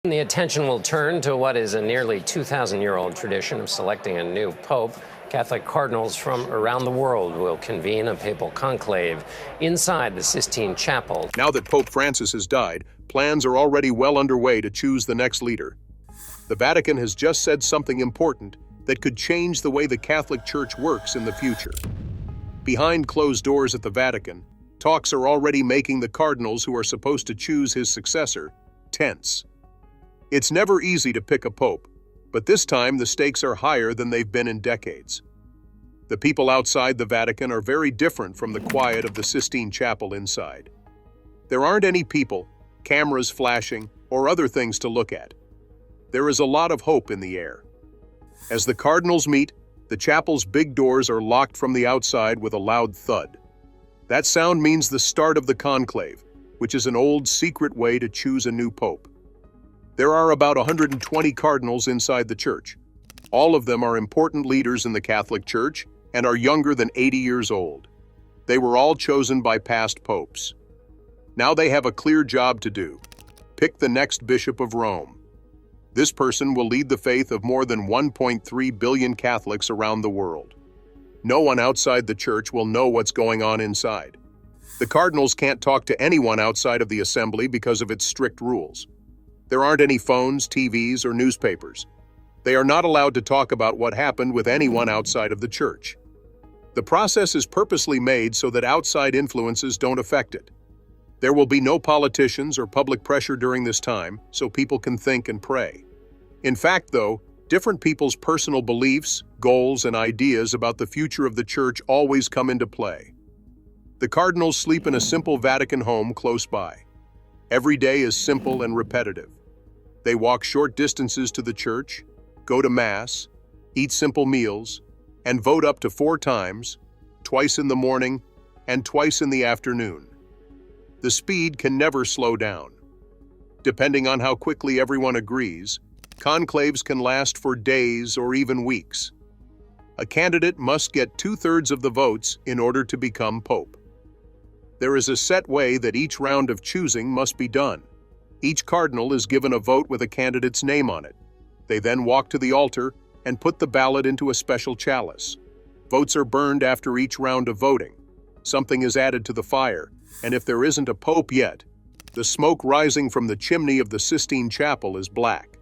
The attention will turn to what is a nearly 2,000-year-old tradition of selecting a new pope. Catholic cardinals from around the world will convene a papal conclave inside the Sistine Chapel. Now that Pope Francis has died, plans are already well underway to choose the next leader. The Vatican has just said something important that could change the way the Catholic Church works in the future. Behind closed doors at the Vatican, talks are already making the cardinals who are supposed to choose his successor tense. It's never easy to pick a pope, but this time the stakes are higher than they've been in decades. The people outside the Vatican are very different from the quiet of the Sistine Chapel inside. There aren't any people, cameras flashing, or other things to look at. There is a lot of hope in the air. As the cardinals meet, the chapel's big doors are locked from the outside with a loud thud. That sound means the start of the conclave, which is an old secret way to choose a new pope. There are about 120 cardinals inside the church. All of them are important leaders in the Catholic Church and are younger than 80 years old. They were all chosen by past popes. Now they have a clear job to do: pick the next Bishop of Rome. This person will lead the faith of more than 1.3 billion Catholics around the world. No one outside the church will know what's going on inside. The cardinals can't talk to anyone outside of the assembly because of its strict rules. There aren't any phones, TVs, or newspapers. They are not allowed to talk about what happened with anyone outside of the church. The process is purposely made so that outside influences don't affect it. There will be no politicians or public pressure during this time, so people can think and pray. In fact, though, different people's personal beliefs, goals, and ideas about the future of the church always come into play. The cardinals sleep in a simple Vatican home close by. Every day is simple and repetitive. They walk short distances to the church, go to Mass, eat simple meals, and vote up to 4 times, twice in the morning and twice in the afternoon. The speed can never slow down. Depending on how quickly everyone agrees, conclaves can last for days or even weeks. A candidate must get 2/3 of the votes in order to become pope. There is a set way that each round of choosing must be done. Each cardinal is given a vote with a candidate's name on it. They then walk to the altar and put the ballot into a special chalice. Votes are burned after each round of voting. Something is added to the fire, and if there isn't a pope yet, the smoke rising from the chimney of the Sistine Chapel is black.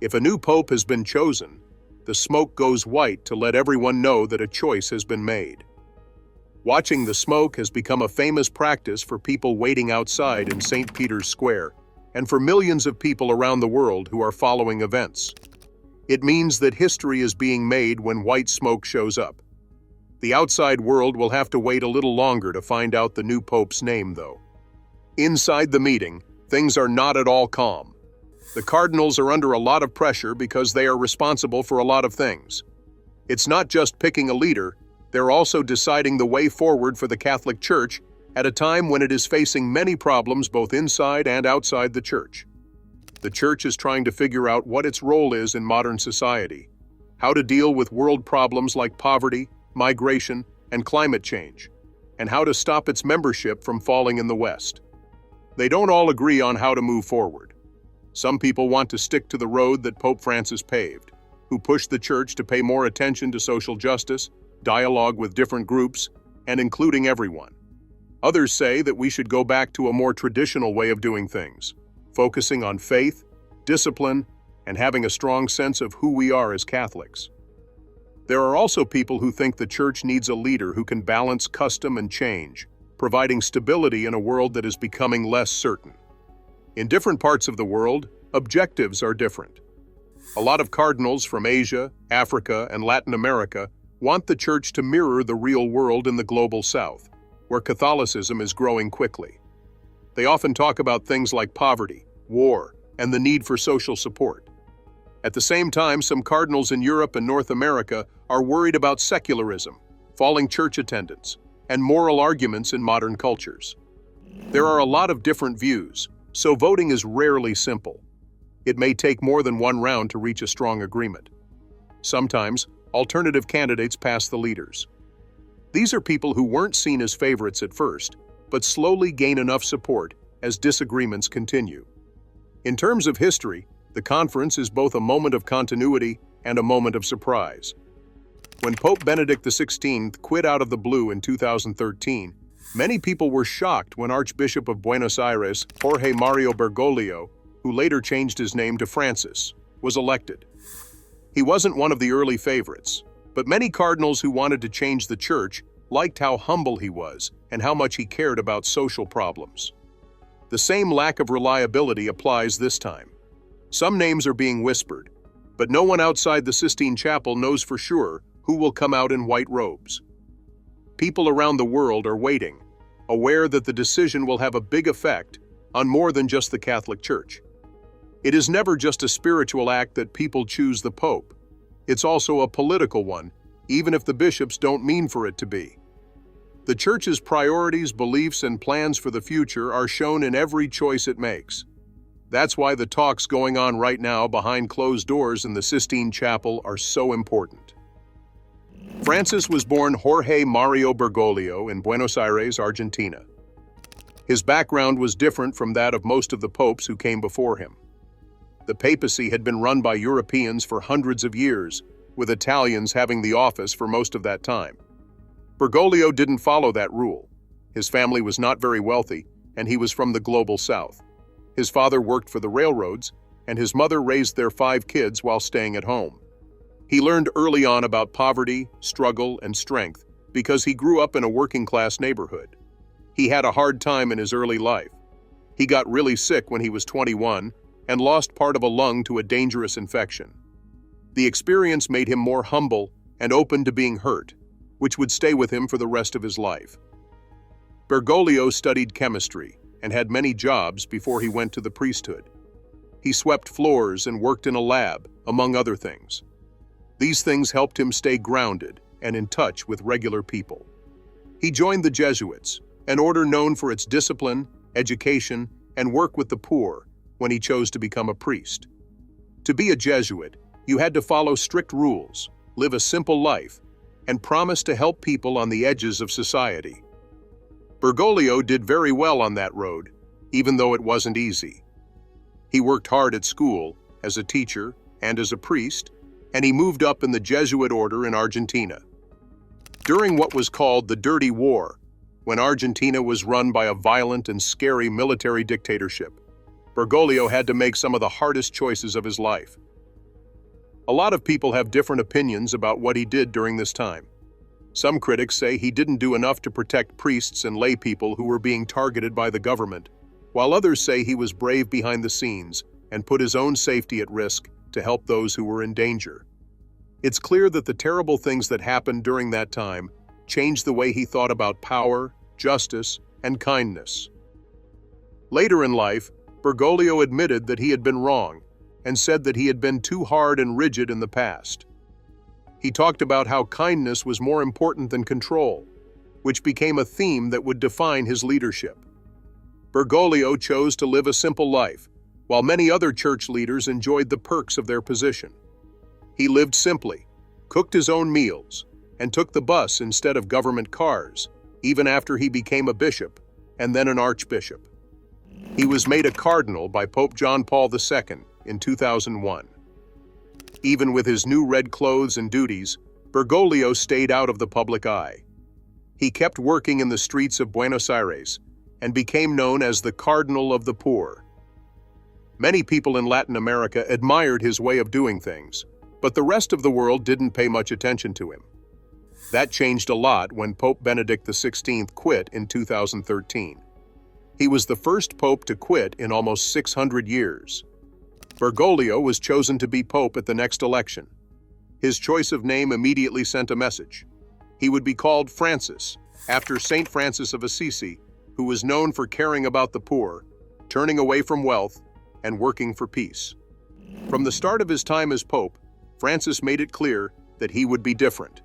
If a new pope has been chosen, the smoke goes white to let everyone know that a choice has been made. Watching the smoke has become a famous practice for people waiting outside in St. Peter's Square, and for millions of people around the world who are following events. It means that history is being made when white smoke shows up. The outside world will have to wait a little longer to find out the new pope's name, though. Inside the meeting, things are not at all calm. The cardinals are under a lot of pressure because they are responsible for a lot of things. It's not just picking a leader, they're also deciding the way forward for the Catholic Church at a time when it is facing many problems both inside and outside the Church. The Church is trying to figure out what its role is in modern society, how to deal with world problems like poverty, migration, and climate change, and how to stop its membership from falling in the West. They don't all agree on how to move forward. Some people want to stick to the road that Pope Francis paved, who pushed the Church to pay more attention to social justice, dialogue with different groups, and including everyone. Others say that we should go back to a more traditional way of doing things, focusing on faith, discipline, and having a strong sense of who we are as Catholics. There are also people who think the Church needs a leader who can balance custom and change, providing stability in a world that is becoming less certain. In different parts of the world, objectives are different. A lot of cardinals from Asia, Africa, and Latin America want the Church to mirror the real world in the global South, where Catholicism is growing quickly. They often talk about things like poverty, war, and the need for social support. At the same time, some cardinals in Europe and North America are worried about secularism, falling church attendance, and moral arguments in modern cultures. There are a lot of different views, so voting is rarely simple. It may take more than one round to reach a strong agreement. Sometimes, alternative candidates pass the leaders. These are people who weren't seen as favorites at first, but slowly gain enough support as disagreements continue. In terms of history, the conference is both a moment of continuity and a moment of surprise. When Pope Benedict XVI quit out of the blue in 2013, many people were shocked when Archbishop of Buenos Aires, Jorge Mario Bergoglio, who later changed his name to Francis, was elected. He wasn't one of the early favorites, but many cardinals who wanted to change the church liked how humble he was and how much he cared about social problems. The same lack of reliability applies this time. Some names are being whispered, but no one outside the Sistine Chapel knows for sure who will come out in white robes. People around the world are waiting, aware that the decision will have a big effect on more than just the Catholic Church. It is never just a spiritual act that people choose the Pope. It's also a political one, even if the bishops don't mean for it to be. The Church's priorities, beliefs, and plans for the future are shown in every choice it makes. That's why the talks going on right now behind closed doors in the Sistine Chapel are so important. Francis was born Jorge Mario Bergoglio in Buenos Aires, Argentina. His background was different from that of most of the popes who came before him. The papacy had been run by Europeans for hundreds of years, with Italians having the office for most of that time. Bergoglio didn't follow that rule. His family was not very wealthy, and he was from the global south. His father worked for the railroads, and his mother raised their 5 kids while staying at home. He learned early on about poverty, struggle, and strength because he grew up in a working-class neighborhood. He had a hard time in his early life. He got really sick when he was 21 and lost part of a lung to a dangerous infection. The experience made him more humble and open to being hurt, which would stay with him for the rest of his life. Bergoglio studied chemistry and had many jobs before he went to the priesthood. He swept floors and worked in a lab, among other things. These things helped him stay grounded and in touch with regular people. He joined the Jesuits, an order known for its discipline, education, and work with the poor, when he chose to become a priest. To be a Jesuit, you had to follow strict rules, live a simple life, and promise to help people on the edges of society. Bergoglio did very well on that road, even though it wasn't easy. He worked hard at school, as a teacher, and as a priest, and he moved up in the Jesuit order in Argentina. During what was called the Dirty War, when Argentina was run by a violent and scary military dictatorship, Bergoglio had to make some of the hardest choices of his life. A lot of people have different opinions about what he did during this time. Some critics say he didn't do enough to protect priests and lay people who were being targeted by the government, while others say he was brave behind the scenes and put his own safety at risk to help those who were in danger. It's clear that the terrible things that happened during that time changed the way he thought about power, justice, and kindness. Later in life, Bergoglio admitted that he had been wrong and said that he had been too hard and rigid in the past. He talked about how kindness was more important than control, which became a theme that would define his leadership. Bergoglio chose to live a simple life, while many other church leaders enjoyed the perks of their position. He lived simply, cooked his own meals, and took the bus instead of government cars, even after he became a bishop and then an archbishop. He was made a cardinal by Pope John Paul II in 2001. Even with his new red clothes and duties, Bergoglio stayed out of the public eye. He kept working in the streets of Buenos Aires and became known as the Cardinal of the Poor. Many people in Latin America admired his way of doing things, but the rest of the world didn't pay much attention to him. That changed a lot when Pope Benedict XVI quit in 2013. He was the first pope to quit in almost 600 years. Bergoglio was chosen to be pope at the next election. His choice of name immediately sent a message. He would be called Francis, after Saint Francis of Assisi, who was known for caring about the poor, turning away from wealth, and working for peace. From the start of his time as pope, Francis made it clear that he would be different.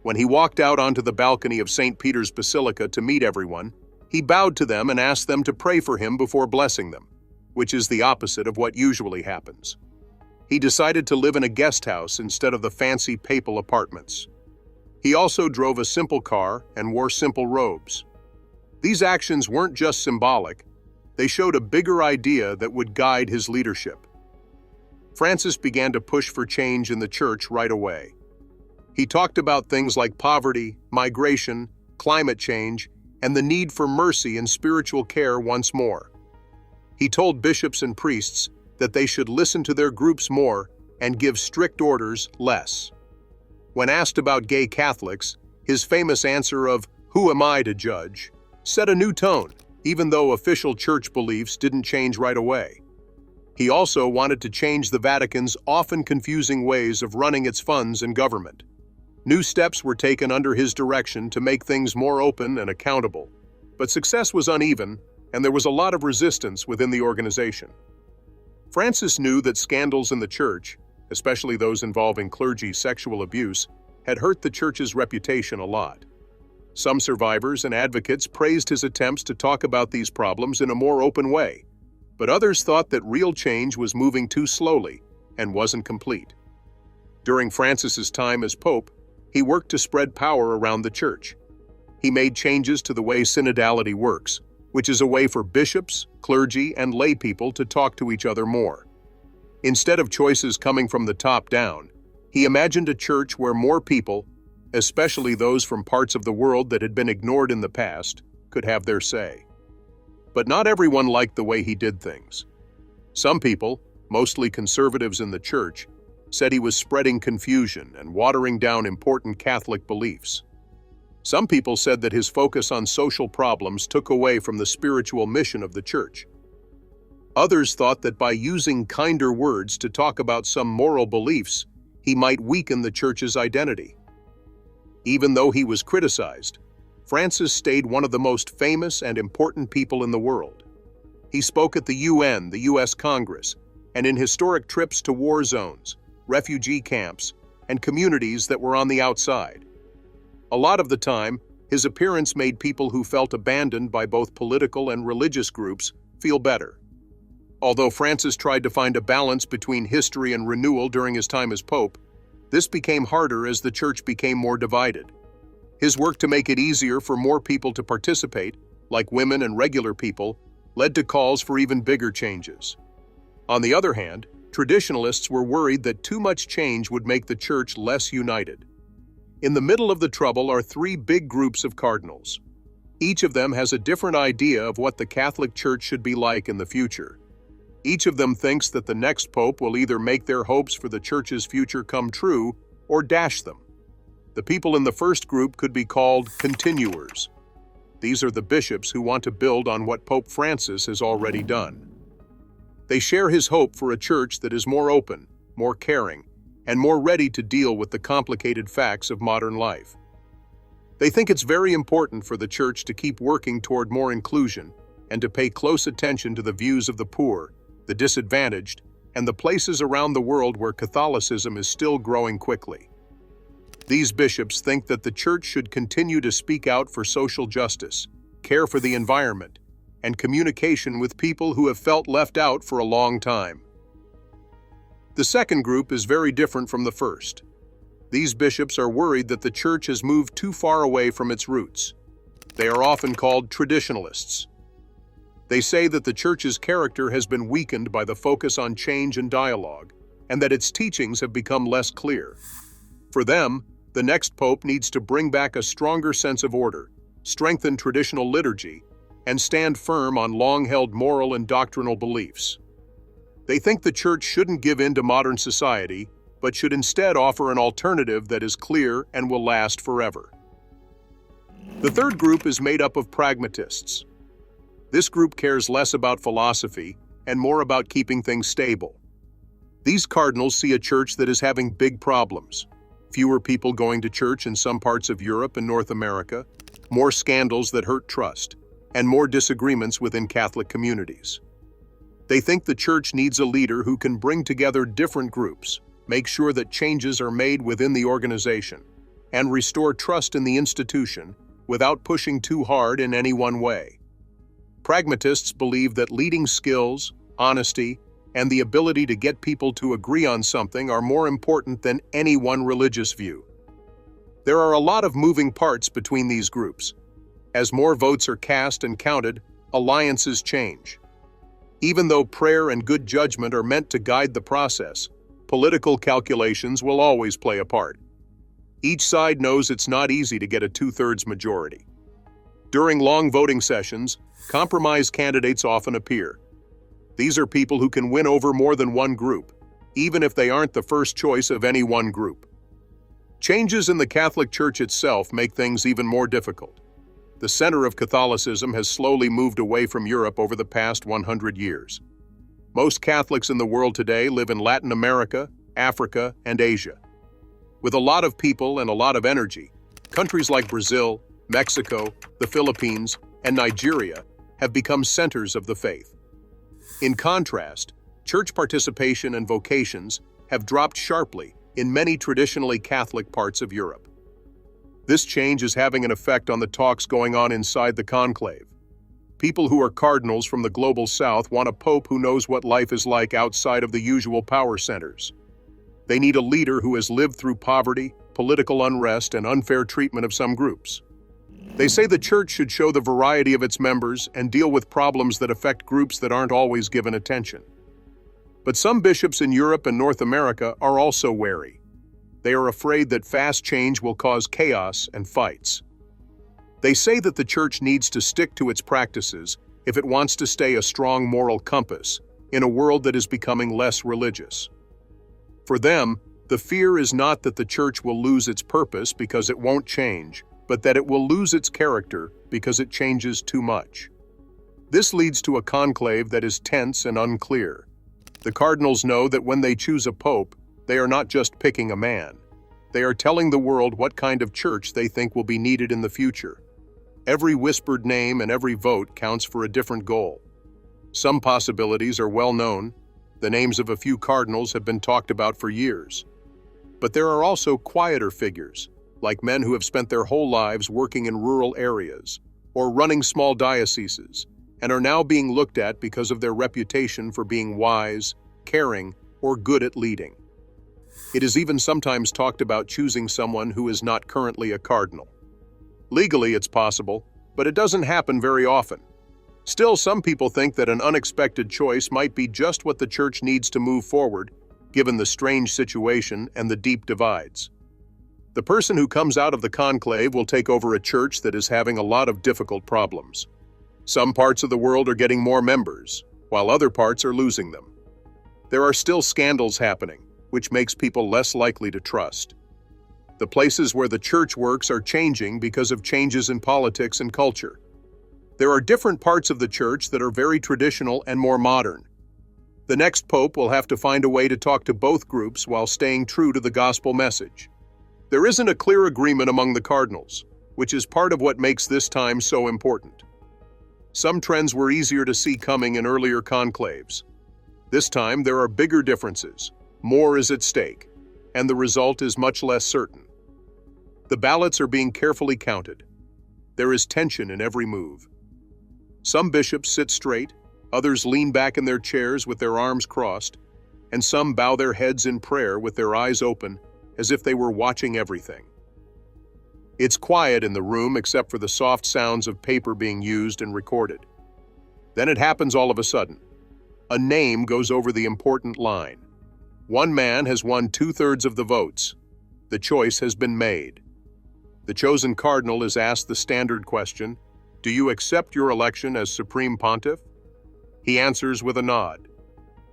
When he walked out onto the balcony of St. Peter's Basilica to meet everyone, he bowed to them and asked them to pray for him before blessing them, which is the opposite of what usually happens. He decided to live in a guest house instead of the fancy papal apartments. He also drove a simple car and wore simple robes. These actions weren't just symbolic, They showed a bigger idea that would guide his leadership. Francis began to push for change in the church right away. He talked about things like poverty, migration, climate change, and the need for mercy and spiritual care once more. He told bishops and priests that they should listen to their groups more and give strict orders less. When asked about gay Catholics, his famous answer of, "Who am I to judge?" set a new tone, even though official church beliefs didn't change right away. He also wanted to change the Vatican's often confusing ways of running its funds and government. New steps were taken under his direction to make things more open and accountable, but success was uneven, and there was a lot of resistance within the organization. Francis knew that scandals in the church, especially those involving clergy sexual abuse, had hurt the church's reputation a lot. Some survivors and advocates praised his attempts to talk about these problems in a more open way, but others thought that real change was moving too slowly and wasn't complete. During Francis's time as Pope, he worked to spread power around the church. He made changes to the way synodality works, which is a way for bishops, clergy, and lay people to talk to each other more. Instead of choices coming from the top down, he imagined a church where more people, especially those from parts of the world that had been ignored in the past, could have their say. But not everyone liked the way he did things. Some people, mostly conservatives in the church, said he was spreading confusion and watering down important Catholic beliefs. Some people said that his focus on social problems took away from the spiritual mission of the church. Others thought that by using kinder words to talk about some moral beliefs, he might weaken the church's identity. Even though he was criticized, Francis stayed one of the most famous and important people in the world. He spoke at the UN, the US Congress, and in historic trips to war zones, refugee camps, and communities that were on the outside. A lot of the time, his appearance made people who felt abandoned by both political and religious groups feel better. Although Francis tried to find a balance between history and renewal during his time as Pope, this became harder as the church became more divided. His work to make it easier for more people to participate, like women and regular people, led to calls for even bigger changes. On the other hand, traditionalists were worried that too much change would make the church less united. In the middle of the trouble are three big groups of cardinals. Each of them has a different idea of what the Catholic Church should be like in the future. Each of them thinks that the next pope will either make their hopes for the church's future come true or dash them. The people in the first group could be called continuers. These are the bishops who want to build on what Pope Francis has already done. They share his hope for a church that is more open, more caring, and more ready to deal with the complicated facts of modern life. They think it's very important for the church to keep working toward more inclusion and to pay close attention to the views of the poor, the disadvantaged, and the places around the world where Catholicism is still growing quickly. These bishops think that the church should continue to speak out for social justice, care for the environment, and communication with people who have felt left out for a long time. The second group is very different from the first. These bishops are worried that the church has moved too far away from its roots. They are often called traditionalists. They say that the church's character has been weakened by the focus on change and dialogue, and that its teachings have become less clear. For them, the next pope needs to bring back a stronger sense of order, strengthen traditional liturgy, and stand firm on long-held moral and doctrinal beliefs. They think the church shouldn't give in to modern society, but should instead offer an alternative that is clear and will last forever. The third group is made up of pragmatists. This group cares less about philosophy and more about keeping things stable. These cardinals see a church that is having big problems. Fewer people going to church in some parts of Europe and North America, more scandals that hurt trust, and more disagreements within Catholic communities. They think the church needs a leader who can bring together different groups, make sure that changes are made within the organization, and restore trust in the institution without pushing too hard in any one way. Pragmatists believe that leading skills, honesty, and the ability to get people to agree on something are more important than any one religious view. There are a lot of moving parts between these groups. As more votes are cast and counted, alliances change. Even though prayer and good judgment are meant to guide the process, political calculations will always play a part. Each side knows it's not easy to get a two-thirds majority. During long voting sessions, compromise candidates often appear. These are people who can win over more than one group, even if they aren't the first choice of any one group. Changes in the Catholic Church itself make things even more difficult. The center of Catholicism has slowly moved away from Europe over the past 100 years. Most Catholics in the world today live in Latin America, Africa, and Asia. With a lot of people and a lot of energy, countries like Brazil, Mexico, the Philippines, and Nigeria have become centers of the faith. In contrast, church participation and vocations have dropped sharply in many traditionally Catholic parts of Europe. This change is having an effect on the talks going on inside the conclave. People who are cardinals from the global south want a pope who knows what life is like outside of the usual power centers. They need a leader who has lived through poverty, political unrest, and unfair treatment of some groups. They say the church should show the variety of its members and deal with problems that affect groups that aren't always given attention. But some bishops in Europe and North America are also wary. They are afraid that fast change will cause chaos and fights. They say that the church needs to stick to its practices if it wants to stay a strong moral compass in a world that is becoming less religious. For them, the fear is not that the church will lose its purpose because it won't change, but that it will lose its character because it changes too much. This leads to a conclave that is tense and unclear. The cardinals know that when they choose a pope, they are not just picking a man. They are telling the world what kind of church they think will be needed in the future. Every whispered name and every vote counts for a different goal. Some possibilities are well known. The names of a few cardinals have been talked about for years. But there are also quieter figures, like men who have spent their whole lives working in rural areas or running small dioceses, and are now being looked at because of their reputation for being wise, caring, or good at leading. It is even sometimes talked about choosing someone who is not currently a cardinal. Legally, it's possible, but it doesn't happen very often. Still, some people think that an unexpected choice might be just what the church needs to move forward, given the strange situation and the deep divides. The person who comes out of the conclave will take over a church that is having a lot of difficult problems. Some parts of the world are getting more members, while other parts are losing them. There are still scandals happening, which makes people less likely to trust. The places where the church works are changing because of changes in politics and culture. There are different parts of the church that are very traditional and more modern. The next pope will have to find a way to talk to both groups while staying true to the gospel message. There isn't a clear agreement among the cardinals, which is part of what makes this time so important. Some trends were easier to see coming in earlier conclaves. This time, there are bigger differences. More is at stake, and the result is much less certain. The ballots are being carefully counted. There is tension in every move. Some bishops sit straight, others lean back in their chairs with their arms crossed, and some bow their heads in prayer with their eyes open, as if they were watching everything. It's quiet in the room except for the soft sounds of paper being used and recorded. Then it happens all of a sudden. A name goes over the important line. One man has won 2/3 of the votes. The choice has been made. The chosen cardinal is asked the standard question, "Do you accept your election as Supreme Pontiff?" He answers with a nod.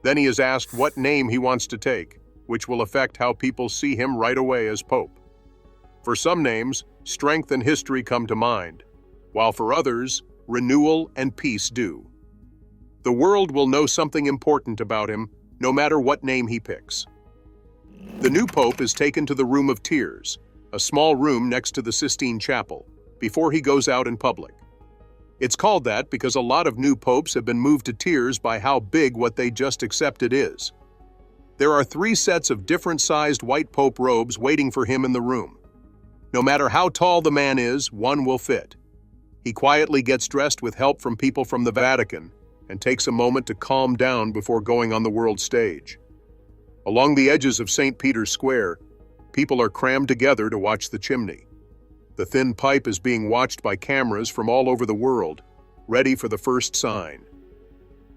Then he is asked what name he wants to take, which will affect how people see him right away as Pope. For some names, strength and history come to mind, while for others, renewal and peace do. The world will know something important about him, no matter what name he picks. The new Pope is taken to the Room of Tears, a small room next to the Sistine Chapel, before he goes out in public. It's called that because a lot of new popes have been moved to tears by how big what they just accepted is. There are 3 sets of different-sized white pope robes waiting for him in the room. No matter how tall the man is, one will fit. He quietly gets dressed with help from people from the Vatican and takes a moment to calm down before going on the world stage. Along the edges of St. Peter's Square, people are crammed together to watch the chimney. The thin pipe is being watched by cameras from all over the world, ready for the first sign.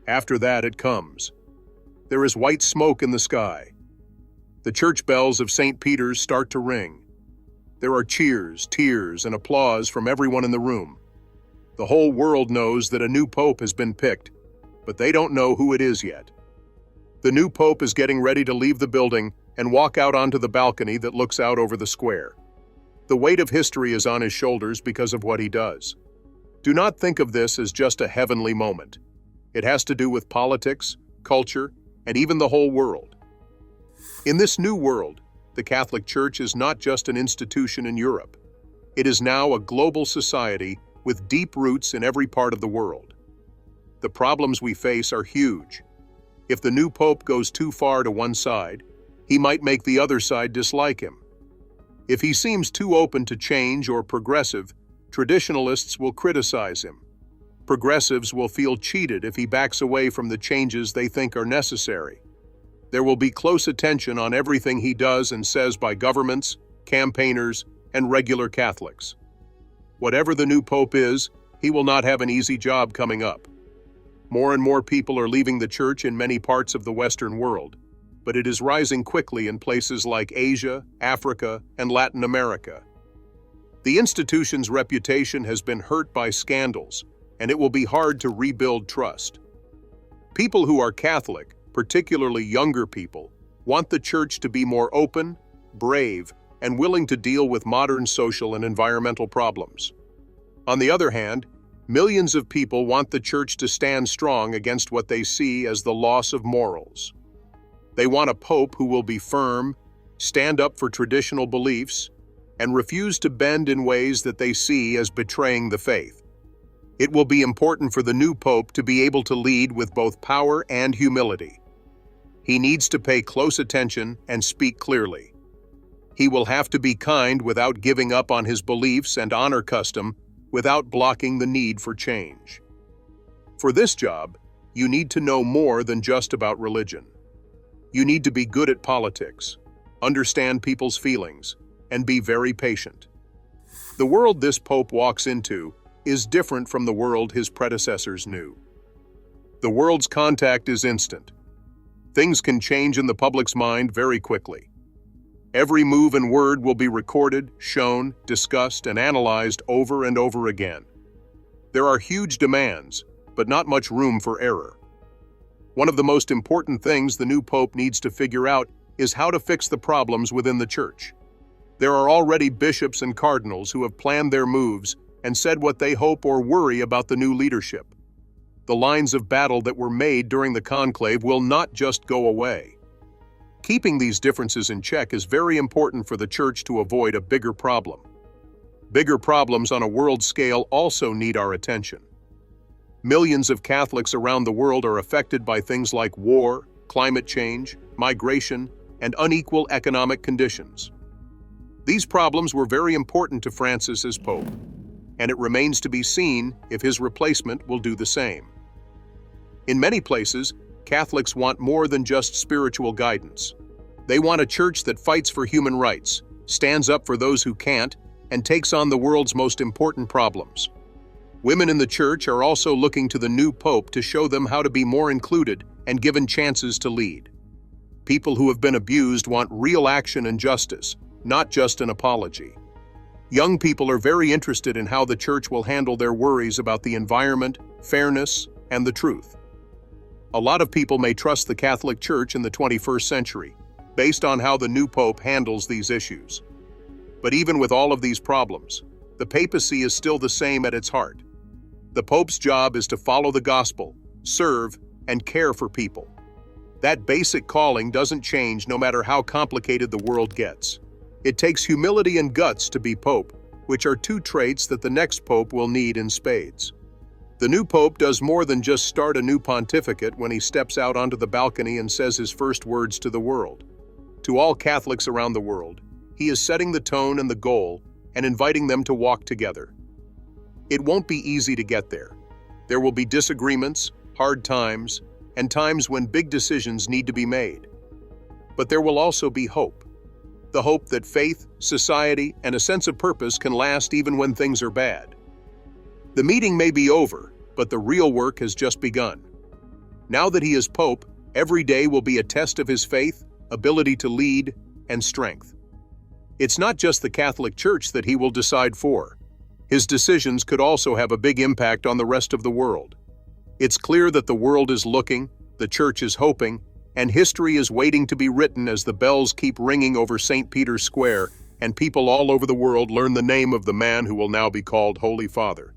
After that, it comes. There is white smoke in the sky. The church bells of St. Peter's start to ring. There are cheers, tears, and applause from everyone in the room. The whole world knows that a new pope has been picked, but they don't know who it is yet. The new pope is getting ready to leave the building and walk out onto the balcony that looks out over the square. The weight of history is on his shoulders because of what he does. Do not think of this as just a heavenly moment. It has to do with politics, culture, and even the whole world. In this new world, the Catholic Church is not just an institution in Europe. It is now a global society with deep roots in every part of the world. The problems we face are huge. If the new pope goes too far to one side, he might make the other side dislike him. If he seems too open to change or progressive, traditionalists will criticize him. Progressives will feel cheated if he backs away from the changes they think are necessary. There will be close attention on everything he does and says by governments, campaigners, and regular Catholics. Whatever the new pope is, he will not have an easy job coming up. More and more people are leaving the church in many parts of the Western world, but it is rising quickly in places like Asia, Africa, and Latin America. The institution's reputation has been hurt by scandals, and it will be hard to rebuild trust. People who are Catholic, particularly younger people, want the church to be more open, brave, and willing to deal with modern social and environmental problems. On the other hand, millions of people want the church to stand strong against what they see as the loss of morals. They want a pope who will be firm, stand up for traditional beliefs, and refuse to bend in ways that they see as betraying the faith. It will be important for the new pope to be able to lead with both power and humility. He needs to pay close attention and speak clearly. He will have to be kind without giving up on his beliefs and honor custom without blocking the need for change. For this job, you need to know more than just about religion. You need to be good at politics, understand people's feelings, and be very patient. The world this pope walks into is different from the world his predecessors knew. The world's contact is instant. Things can change in the public's mind very quickly. Every move and word will be recorded, shown, discussed, and analyzed over and over again. There are huge demands, but not much room for error. One of the most important things the new pope needs to figure out is how to fix the problems within the church. There are already bishops and cardinals who have planned their moves and said what they hope or worry about the new leadership. The lines of battle that were made during the conclave will not just go away. Keeping these differences in check is very important for the church to avoid a bigger problem. Bigger problems on a world scale also need our attention. Millions of Catholics around the world are affected by things like war, climate change, migration, and unequal economic conditions. These problems were very important to Francis as Pope, and it remains to be seen if his replacement will do the same. In many places, Catholics want more than just spiritual guidance. They want a church that fights for human rights, stands up for those who can't, and takes on the world's most important problems. Women in the church are also looking to the new pope to show them how to be more included and given chances to lead. People who have been abused want real action and justice, not just an apology. Young people are very interested in how the church will handle their worries about the environment, fairness, and the truth. A lot of people may trust the Catholic Church in the 21st century, based on how the new pope handles these issues. But even with all of these problems, the papacy is still the same at its heart. The pope's job is to follow the gospel, serve, and care for people. That basic calling doesn't change no matter how complicated the world gets. It takes humility and guts to be pope, which are two traits that the next pope will need in spades. The new pope does more than just start a new pontificate when he steps out onto the balcony and says his first words to the world. To all Catholics around the world, he is setting the tone and the goal and inviting them to walk together. It won't be easy to get there. There will be disagreements, hard times, and times when big decisions need to be made. But there will also be hope. The hope that faith, society, and a sense of purpose can last even when things are bad. The meeting may be over, but the real work has just begun. Now that he is Pope, every day will be a test of his faith, ability to lead, and strength. It's not just the Catholic Church that he will decide for. His decisions could also have a big impact on the rest of the world. It's clear that the world is looking, the Church is hoping, and history is waiting to be written as the bells keep ringing over St. Peter's Square and people all over the world learn the name of the man who will now be called Holy Father.